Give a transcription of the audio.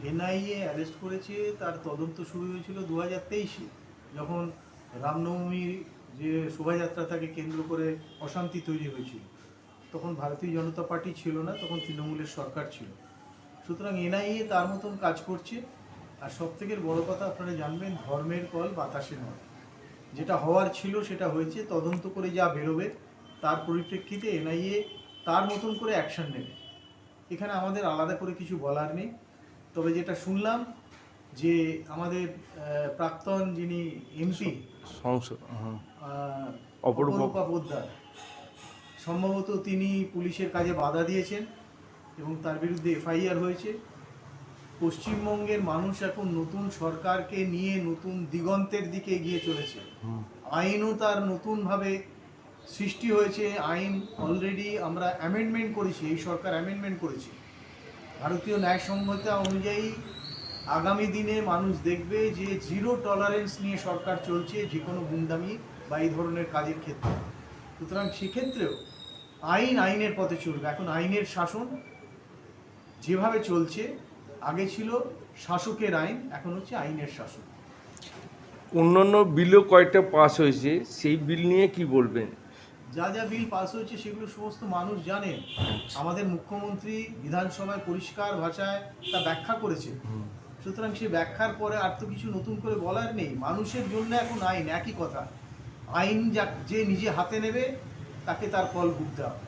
NIA arrest করেছে, তার তদন্ত শুরু হয়েছিল 2023-এ, যখন রামনবমীর যে শোভাযাত্রা তাকে কেন্দ্র করে অশান্তি তৈরি হয়েছিল। তখন ভারতীয় জনতা পার্টি ছিল না, তখন তৃণমূলের সরকার ছিল। সুতরাং এনআইএ তার মতন কাজ করছে। আর সবথেকে বড় কথা আপনারা জানবেন, ধর্মের কল বাতাসে নয়। যেটা হওয়ার ছিল সেটা হয়েছে, তদন্ত করে যা বেরোবে তার পরিপ্রেক্ষিতে এনআইএ তার মতন করে অ্যাকশন নেবে। এখানে আমাদের আলাদা করে কিছু বলার নেই। তবে যেটা শুনলাম যে আমাদের প্রাক্তন যিনি এমপি অপরূপা পোদ্দার, সম্ভবত তিনি পুলিশের কাজে বাধা দিয়েছেন এবং তার বিরুদ্ধে এফআইআর হয়েছে। পশ্চিমবঙ্গের মানুষ এখন নতুন সরকারকে নিয়ে নতুন দিগন্তের দিকে এগিয়ে চলেছে। আইনও তার নতুনভাবে সৃষ্টি হয়েছে। আইন অলরেডি আমরা অ্যামেন্ডমেন্ট করেছি, এই সরকার অ্যামেন্ডমেন্ট করেছে। ভারতীয় ন্যায় সংহিতা অনুযায়ী আগামী দিনে মানুষ দেখবে যে জিরো টলারেন্স নিয়ে সরকার চলছে যে কোনো গুন্ডামি বা এই ধরনের কাজের ক্ষেত্রে। সুতরাং সেক্ষেত্রেও আইনের পথে চলবে। এখন আইনের শাসন যেভাবে চলছে, আগে ছিল শাসকের আইন, এখন হচ্ছে আইনের শাসন। অন্যান্য বিলও কয়েকটা পাস হয়েছে, সেই বিল নিয়ে কি বলবেন? যা যা বিল পাস হয়েছে সেগুলো সমস্ত মানুষ জানেন। আমাদের মুখ্যমন্ত্রী বিধানসভায় পরিষ্কার ভাষায় তা ব্যাখ্যা করেছে। সুতরাং সে ব্যাখ্যার পরে আর তো কিছু নতুন করে বলার নেই। মানুষের জন্য এখন আইন, একই কথা। আইন যে নিজে হাতে নেবে তাকে তার ফল ভুগতে হবে।